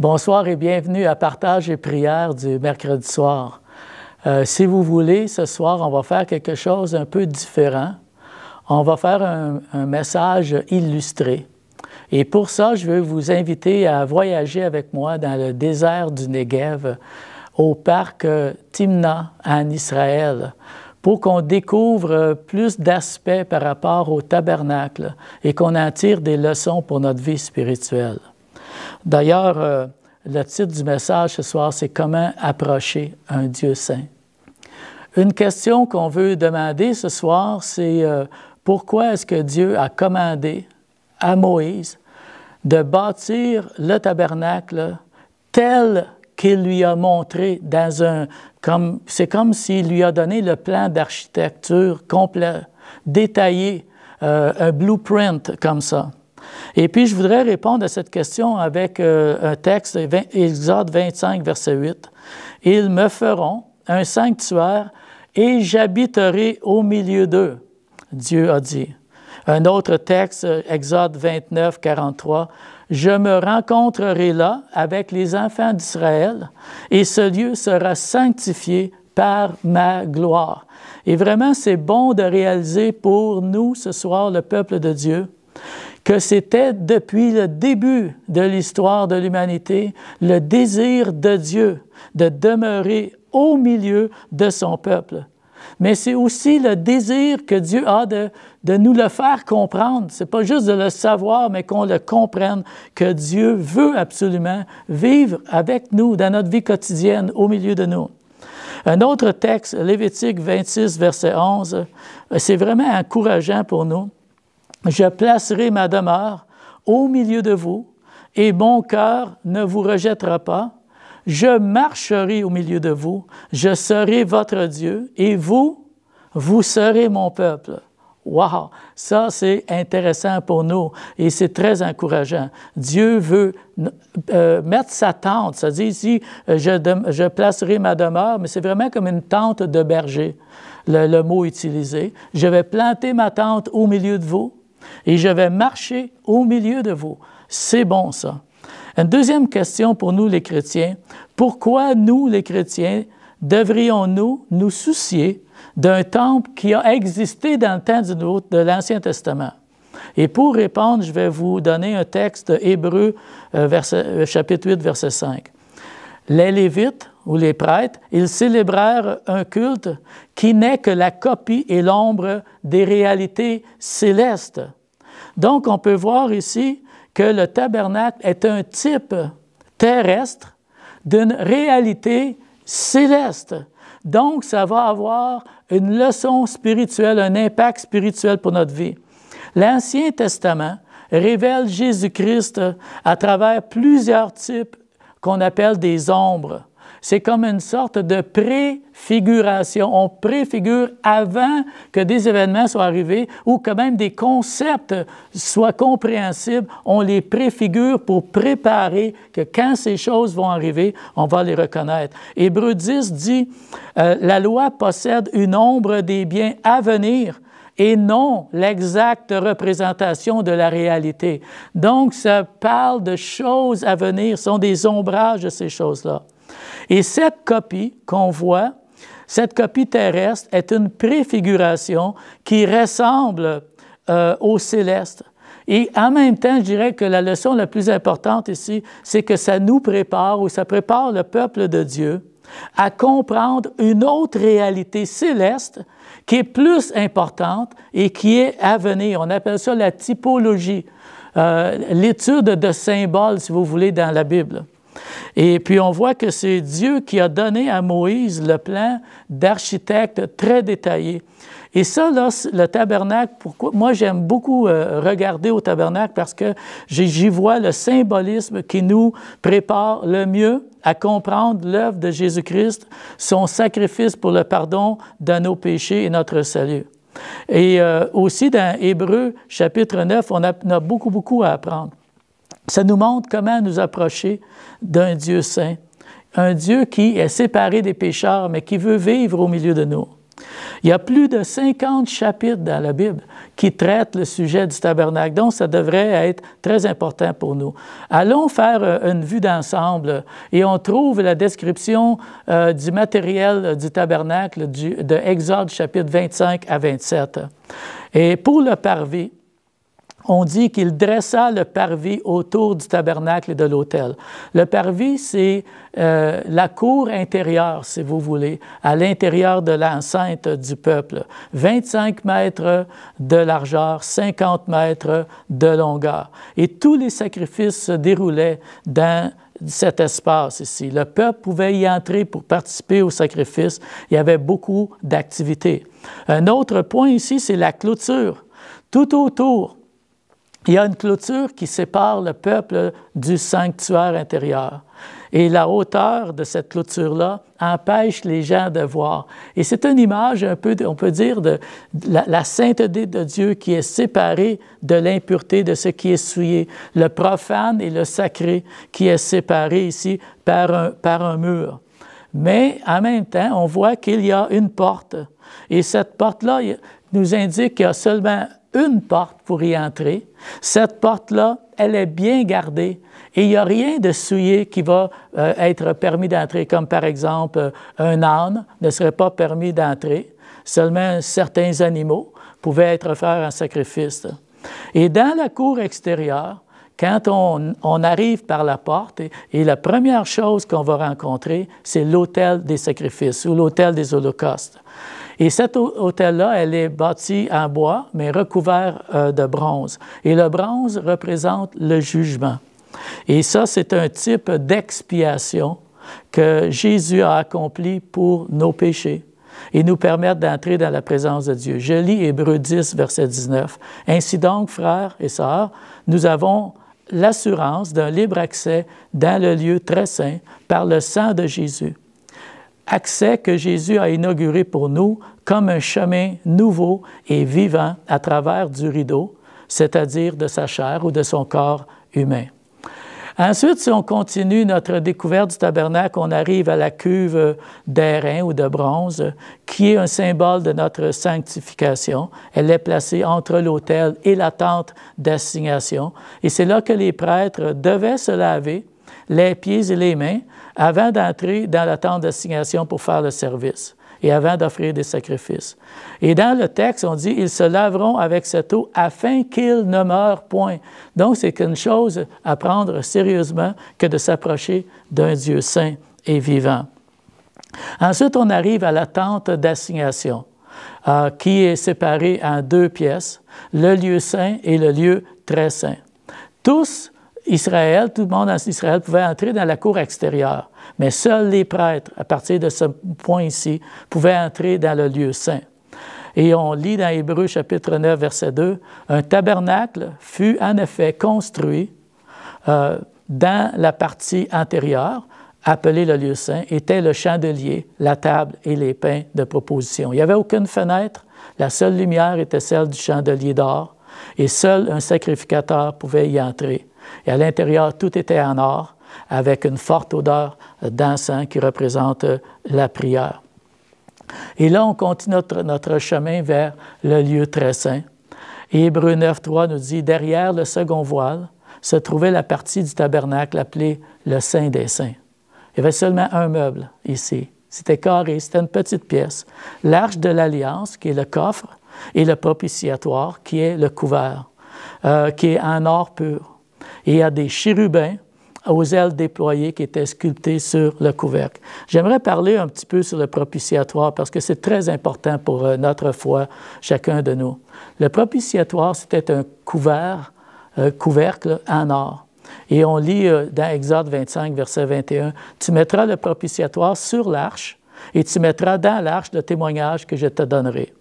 Bonsoir et bienvenue à Partage et prière du mercredi soir. Si vous voulez, ce soir, on va faire quelque chose un peu différent. On va faire un message illustré. Et pour ça, je veux vous inviter à voyager avec moi dans le désert du Negev, au parc Timna en Israël, pour qu'on découvre plus d'aspects par rapport au tabernacle et qu'on en tire des leçons pour notre vie spirituelle. D'ailleurs, le titre du message ce soir, c'est « Comment approcher un Dieu saint ». Une question qu'on veut demander ce soir, c'est pourquoi est-ce que Dieu a commandé à Moïse de bâtir le tabernacle tel qu'il lui a montré dans un... C'est comme s'il lui a donné le plan d'architecture complet, détaillé, un blueprint comme ça. Et puis, je voudrais répondre à cette question avec un texte, Exode 25, verset 8. « Ils me feront un sanctuaire et j'habiterai au milieu d'eux. » Dieu a dit. Un autre texte, Exode 29, 43. « Je me rencontrerai là avec les enfants d'Israël et ce lieu sera sanctifié par ma gloire. » Et vraiment, c'est bon de réaliser pour nous ce soir, le peuple de Dieu, que c'était depuis le début de l'histoire de l'humanité le désir de Dieu de demeurer au milieu de son peuple. Mais c'est aussi le désir que Dieu a de nous le faire comprendre. Ce n'est pas juste de le savoir, mais qu'on le comprenne, que Dieu veut absolument vivre avec nous dans notre vie quotidienne, au milieu de nous. Un autre texte, Lévitique 26, verset 11, c'est vraiment encourageant pour nous. « Je placerai ma demeure au milieu de vous, et mon cœur ne vous rejettera pas. Je marcherai au milieu de vous, je serai votre Dieu, et vous serez mon peuple. » Wow! Ça, c'est intéressant pour nous, et c'est très encourageant. Dieu veut mettre sa tente, c'est-à-dire ici, je placerai ma demeure, mais c'est vraiment comme une tente de berger, le mot utilisé. Je vais planter ma tente au milieu de vous, et je vais marcher au milieu de vous. C'est bon, ça. Une deuxième question pour nous, les chrétiens. Pourquoi nous, les chrétiens, devrions-nous nous soucier d'un temple qui a existé dans le temps de l'Ancien Testament? Et pour répondre, je vais vous donner un texte Hébreux, chapitre 8, verset 5. Les Lévites, ou les prêtres, ils célébrèrent un culte qui n'est que la copie et l'ombre des réalités célestes. Donc, on peut voir ici que le tabernacle est un type terrestre d'une réalité céleste. Donc, ça va avoir une leçon spirituelle, un impact spirituel pour notre vie. L'Ancien Testament révèle Jésus-Christ à travers plusieurs types qu'on appelle des ombres. C'est comme une sorte de préfiguration. On préfigure avant que des événements soient arrivés ou que même des concepts soient compréhensibles. On les préfigure pour préparer que quand ces choses vont arriver, on va les reconnaître. Hébreux 10 dit « La loi possède une ombre des biens à venir » et non l'exacte représentation de la réalité. Donc, ça parle de choses à venir, ce sont des ombrages de ces choses-là. Et cette copie qu'on voit, cette copie terrestre, est une préfiguration qui ressemble au céleste. Et en même temps, je dirais que la leçon la plus importante ici, c'est que ça nous prépare, ou ça prépare le peuple de Dieu à comprendre une autre réalité céleste qui est plus importante et qui est à venir. On appelle ça la typologie, l'étude de symboles, si vous voulez, dans la Bible. Et puis, on voit que c'est Dieu qui a donné à Moïse le plan d'architecte très détaillé. Et ça, là, le tabernacle, pourquoi? Moi, j'aime beaucoup regarder au tabernacle parce que j'y vois le symbolisme qui nous prépare le mieux à comprendre l'œuvre de Jésus-Christ, son sacrifice pour le pardon de nos péchés et notre salut. Et aussi, dans Hébreux, chapitre 9, on a beaucoup à apprendre. Ça nous montre comment nous approcher d'un Dieu saint, un Dieu qui est séparé des pécheurs, mais qui veut vivre au milieu de nous. Il y a plus de 50 chapitres dans la Bible qui traitent le sujet du tabernacle, donc ça devrait être très important pour nous. Allons faire une vue d'ensemble et on trouve la description du matériel du tabernacle de Exode chapitre 25 à 27. Et pour le parvis, on dit qu'il dressa le parvis autour du tabernacle et de l'autel. Le parvis, c'est la cour intérieure, si vous voulez, à l'intérieur de l'enceinte du peuple. 25 mètres de largeur, 50 mètres de longueur. Et tous les sacrifices se déroulaient dans cet espace ici. Le peuple pouvait y entrer pour participer au sacrifice. Il y avait beaucoup d'activités. Un autre point ici, c'est la clôture. Tout autour, il y a une clôture qui sépare le peuple du sanctuaire intérieur. Et la hauteur de cette clôture-là empêche les gens de voir. Et c'est une image un peu, on peut dire, de la sainteté de Dieu qui est séparée de l'impureté, de ce qui est souillé. Le profane et le sacré qui est séparé ici par un mur. Mais en même temps, on voit qu'il y a une porte. Et cette porte-là nous indique qu'il y a seulement une porte pour y entrer. Cette porte-là, elle est bien gardée et il n'y a rien de souillé qui va être permis d'entrer, comme par exemple un âne ne serait pas permis d'entrer. Seulement certains animaux pouvaient être offerts en sacrifice. Et dans la cour extérieure, quand on arrive par la porte, et la première chose qu'on va rencontrer, c'est l'autel des sacrifices ou l'autel des holocaustes. Et cet autel-là, elle est bâtie en bois, mais recouvert de bronze. Et le bronze représente le jugement. Et ça, c'est un type d'expiation que Jésus a accompli pour nos péchés et nous permettre d'entrer dans la présence de Dieu. Je lis Hébreux 10, verset 19. « Ainsi donc, frères et sœurs, nous avons l'assurance d'un libre accès dans le lieu très saint par le sang de Jésus. » Accès que Jésus a inauguré pour nous comme un chemin nouveau et vivant à travers du rideau, c'est-à-dire de sa chair ou de son corps humain. Ensuite, si on continue notre découverte du tabernacle, on arrive à la cuve d'airain ou de bronze, qui est un symbole de notre sanctification. Elle est placée entre l'autel et la tente d'assignation. Et c'est là que les prêtres devaient se laver les pieds et les mains avant d'entrer dans la tente d'assignation pour faire le service et avant d'offrir des sacrifices. Et dans le texte, on dit « Ils se laveront avec cette eau afin qu'ils ne meurent point ». Donc, c'est une chose à prendre sérieusement que de s'approcher d'un Dieu saint et vivant. Ensuite, on arrive à la tente d'assignation, qui est séparée en deux pièces, le lieu saint et le lieu très saint. Tous Israël, tout le monde en Israël pouvait entrer dans la cour extérieure, mais seuls les prêtres, à partir de ce point ici, pouvaient entrer dans le lieu saint. Et on lit dans Hébreux chapitre 9, verset 2, « Un tabernacle fut en effet construit dans la partie antérieure, appelé le lieu saint, était le chandelier, la table et les pains de proposition. » Il n'y avait aucune fenêtre, la seule lumière était celle du chandelier d'or, et seul un sacrificateur pouvait y entrer. Et à l'intérieur, tout était en or, avec une forte odeur d'encens qui représente la prière. Et là, on continue notre chemin vers le lieu très saint. Et Hébreux 9, 3 nous dit « Derrière le second voile se trouvait la partie du tabernacle appelée le Saint des Saints. » Il y avait seulement un meuble ici. C'était carré, c'était une petite pièce. L'Arche de l'Alliance, qui est le coffre, et le propitiatoire, qui est le couvert, qui est en or pur. Et il y a des chérubins aux ailes déployées qui étaient sculptés sur le couvercle. J'aimerais parler un petit peu sur le propitiatoire parce que c'est très important pour notre foi, chacun de nous. Le propitiatoire, c'était un couvercle en or. Et on lit dans Exode 25, verset 21, « Tu mettras le propitiatoire sur l'arche et tu mettras dans l'arche le témoignage que je te donnerai.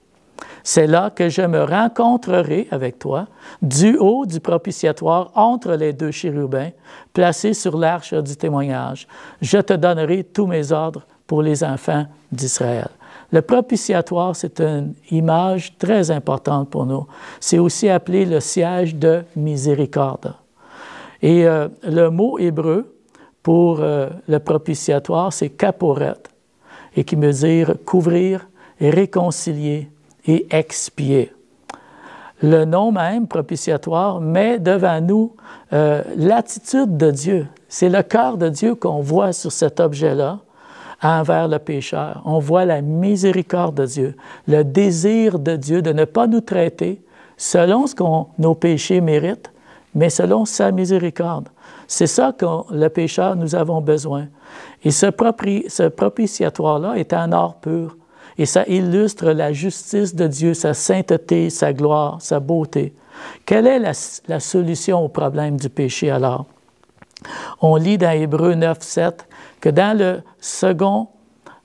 C'est là que je me rencontrerai avec toi, du haut du propitiatoire entre les deux chérubins, placés sur l'arche du témoignage. Je te donnerai tous mes ordres pour les enfants d'Israël. » Le propitiatoire, c'est une image très importante pour nous. C'est aussi appelé le siège de miséricorde. Et le mot hébreu pour le propitiatoire, c'est kaporet, et qui veut dire couvrir réconcilié et expié. Le nom même, propitiatoire, met devant nous l'attitude de Dieu. C'est le cœur de Dieu qu'on voit sur cet objet-là envers le pécheur. On voit la miséricorde de Dieu, le désir de Dieu de ne pas nous traiter selon ce que nos péchés méritent, mais selon sa miséricorde. C'est ça que le pécheur, nous avons besoin. Et ce propitiatoire-là est en or pur. Et ça illustre la justice de Dieu, sa sainteté, sa gloire, sa beauté. Quelle est la solution au problème du péché alors? On lit dans Hébreux 9, 7 que dans le second,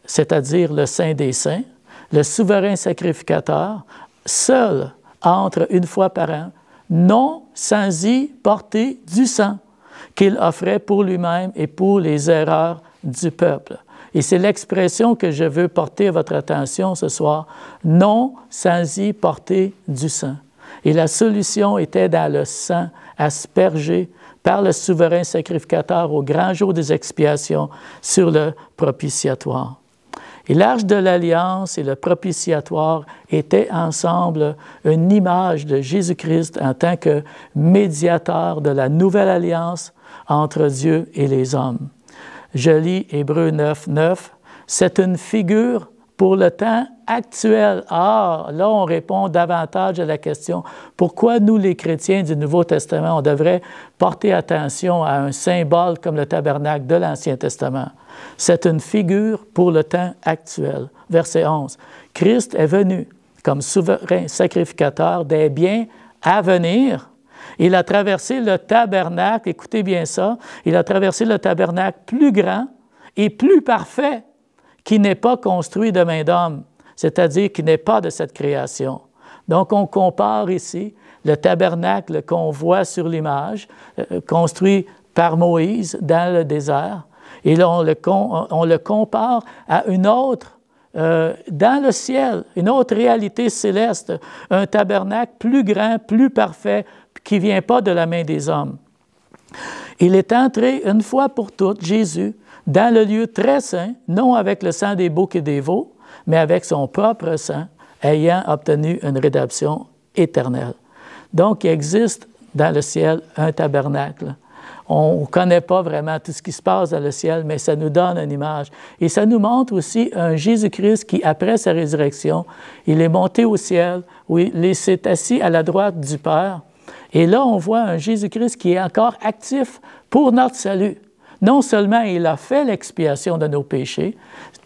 c'est-à-dire le Saint des Saints, le souverain sacrificateur, seul entre une fois par an, non sans y porter du sang qu'il offrait pour lui-même et pour les erreurs du peuple. Et c'est l'expression que je veux porter à votre attention ce soir, non sans y porter du sang. Et la solution était dans le sang aspergé par le souverain sacrificateur au grand jour des expiations sur le propitiatoire. Et l'Arche de l'Alliance et le propitiatoire étaient ensemble une image de Jésus-Christ en tant que médiateur de la nouvelle alliance entre Dieu et les hommes. Je lis Hébreux 9, 9. C'est une figure pour le temps actuel. Ah, là, on répond davantage à la question, pourquoi nous, les chrétiens du Nouveau Testament, on devrait porter attention à un symbole comme le tabernacle de l'Ancien Testament? C'est une figure pour le temps actuel. Verset 11. Christ est venu comme souverain sacrificateur des biens à venir. Il a traversé le tabernacle, écoutez bien ça, il a traversé le tabernacle plus grand et plus parfait qui n'est pas construit de main d'homme, c'est-à-dire qui n'est pas de cette création. Donc, on compare ici le tabernacle qu'on voit sur l'image, construit par Moïse dans le désert, et là, on le compare à une autre, dans le ciel, une autre réalité céleste, un tabernacle plus grand, plus parfait, qui ne vient pas de la main des hommes. Il est entré une fois pour toutes, Jésus, dans le lieu très saint, non avec le sang des boucs et des veaux, mais avec son propre sang, ayant obtenu une rédemption éternelle. Donc, il existe dans le ciel un tabernacle. On ne connaît pas vraiment tout ce qui se passe dans le ciel, mais ça nous donne une image. Et ça nous montre aussi un Jésus-Christ qui, après sa résurrection, il est monté au ciel, où il s'est assis à la droite du Père. Et là, on voit un Jésus-Christ qui est encore actif pour notre salut. Non seulement il a fait l'expiation de nos péchés,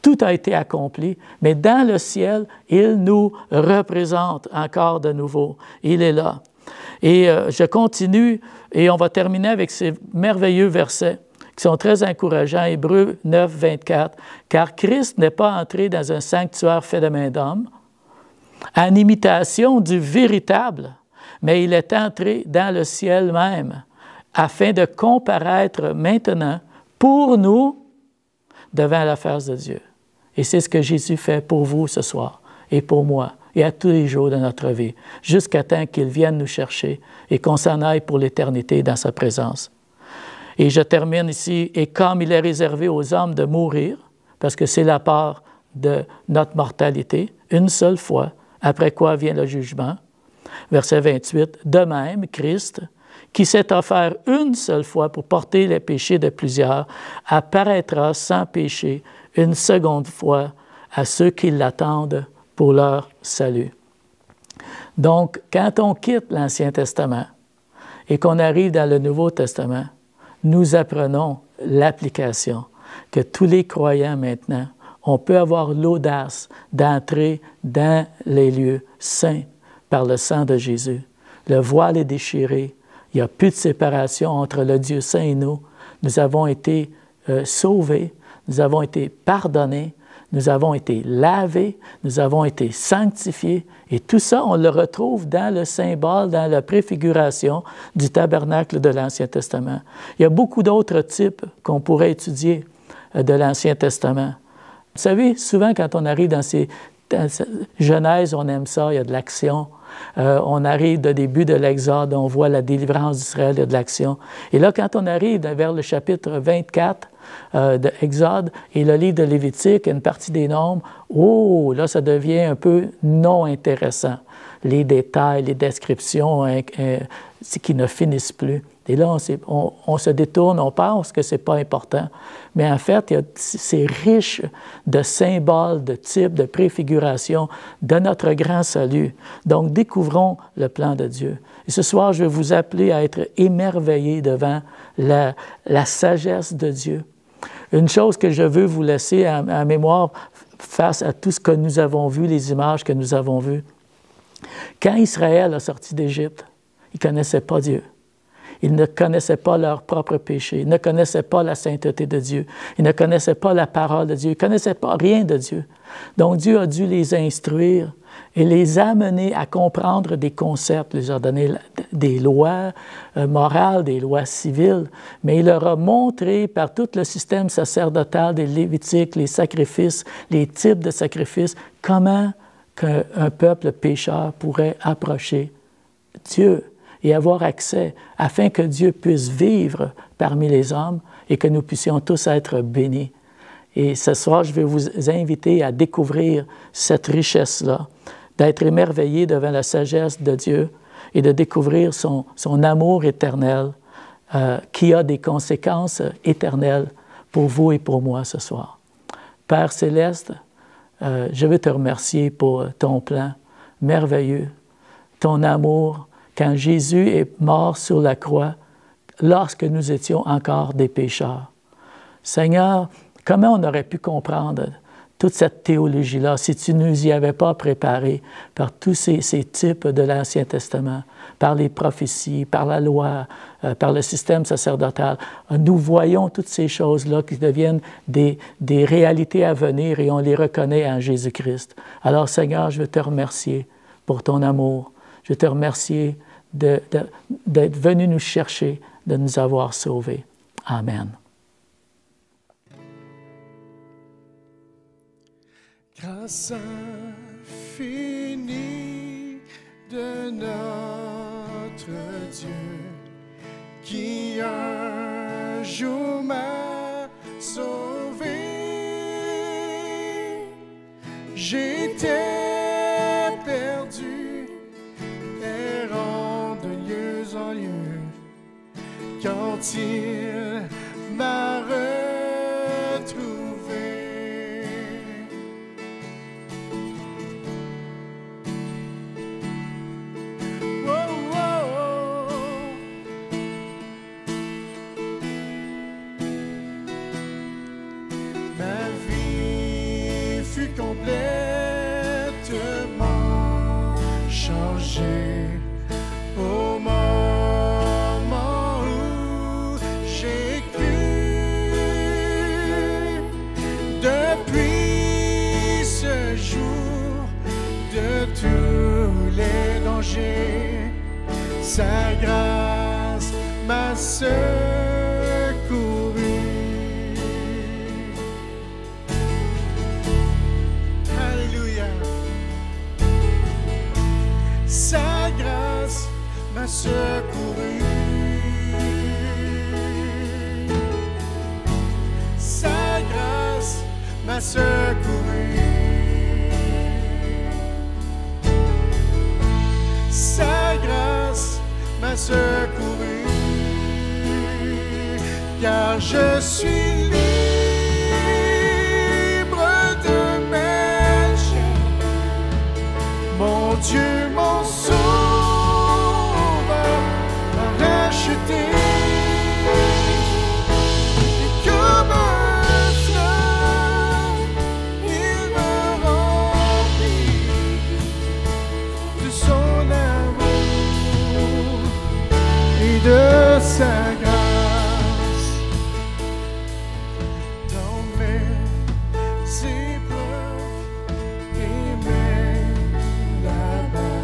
tout a été accompli, mais dans le ciel, il nous représente encore de nouveau. Il est là. Et je continue, et on va terminer avec ces merveilleux versets qui sont très encourageants, Hébreux 9, 24. « Car Christ n'est pas entré dans un sanctuaire fait de main d'homme, en imitation du véritable, mais il est entré dans le ciel même, afin de comparaître maintenant pour nous devant la face de Dieu. » Et c'est ce que Jésus fait pour vous ce soir et pour moi et à tous les jours de notre vie, jusqu'à temps qu'il vienne nous chercher et qu'on s'en aille pour l'éternité dans sa présence. Et je termine ici, « Et comme il est réservé aux hommes de mourir, parce que c'est la part de notre mortalité, une seule fois, après quoi vient le jugement. » Verset 28, « De même, Christ, qui s'est offert une seule fois pour porter les péchés de plusieurs, apparaîtra sans péché une seconde fois à ceux qui l'attendent pour leur salut. » Donc, quand on quitte l'Ancien Testament et qu'on arrive dans le Nouveau Testament, nous apprenons l'application que tous les croyants maintenant, on peut avoir l'audace d'entrer dans les lieux saints par le sang de Jésus. Le voile est déchiré. Il n'y a plus de séparation entre le Dieu saint et nous. Nous avons été sauvés, nous avons été pardonnés, nous avons été lavés, nous avons été sanctifiés. Et tout ça, on le retrouve dans le symbole, dans la préfiguration du tabernacle de l'Ancien Testament. Il y a beaucoup d'autres types qu'on pourrait étudier de l'Ancien Testament. Vous savez, souvent quand on arrive dans ces Genèse, on aime ça, il y a de l'action. On arrive au début de l'Exode, on voit la délivrance d'Israël, il y a de l'action. Et là, quand on arrive vers le chapitre 24 de Exode et le livre de Lévitique, une partie des nombres, oh, là, ça devient un peu non intéressant. Les détails, les descriptions qui ne finissent plus. Et là, on se détourne, on pense que ce n'est pas important. Mais en fait, c'est riche de symboles, de types, de préfigurations de notre grand salut. Donc, découvrons le plan de Dieu. Et ce soir, je vais vous appeler à être émerveillés devant la sagesse de Dieu. Une chose que je veux vous laisser en mémoire face à tout ce que nous avons vu, les images que nous avons vues. Quand Israël a sorti d'Égypte, ils ne connaissaient pas Dieu. Ils ne connaissaient pas leur propre péché. Ils ne connaissaient pas la sainteté de Dieu. Ils ne connaissaient pas la parole de Dieu. Ils ne connaissaient pas rien de Dieu. Donc Dieu a dû les instruire et les amener à comprendre des concepts. Il les a donné des lois morales, des lois civiles, mais il leur a montré par tout le système sacerdotal des Lévitiques, les sacrifices, les types de sacrifices, comment qu'un peuple pécheur pourrait approcher Dieu et avoir accès, afin que Dieu puisse vivre parmi les hommes et que nous puissions tous être bénis. Et ce soir, je vais vous inviter à découvrir cette richesse-là, d'être émerveillé devant la sagesse de Dieu et de découvrir son amour éternel qui a des conséquences éternelles pour vous et pour moi ce soir. Père céleste, je veux te remercier pour ton plan merveilleux, ton amour, quand Jésus est mort sur la croix, lorsque nous étions encore des pécheurs. Seigneur, comment on aurait pu comprendre toute cette théologie-là si tu ne nous y avais pas préparé par tous ces types de l'Ancien Testament, par les prophéties, par la loi, par le système sacerdotal. Nous voyons toutes ces choses-là qui deviennent des réalités à venir et on les reconnaît en Jésus-Christ. Alors Seigneur, je veux te remercier pour ton amour. Je veux te remercier d'être venu nous chercher, de nous avoir sauvés. Amen. Grâce infinie de notre Dieu, qui un jour m'a sauvé. J'étais perdu, errant de lieu en lieu, quand il m'a retrouvé. Complètement changé au moment où j'ai cru. Depuis ce jour, de tous les dangers, sa grâce m'a secouru. Sa grâce m'a secouru. Sa grâce m'a secouru. Sa grâce m'a secouru. Car je suis libre de mes chaînes. Mon Dieu, mon sauveur m'a racheté. Et comme un fleuve, il me remplit de son amour et de sa grâce. Dans mes épreuves et mes là-bas,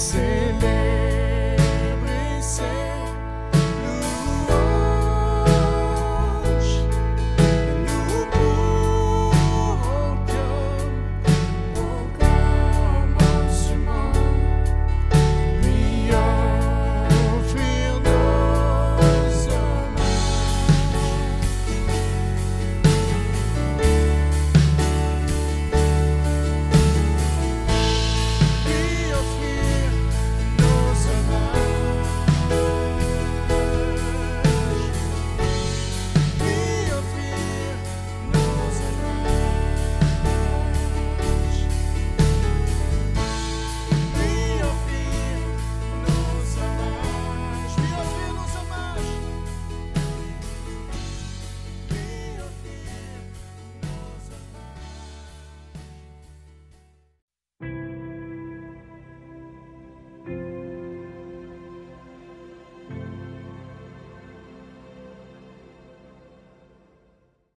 C'est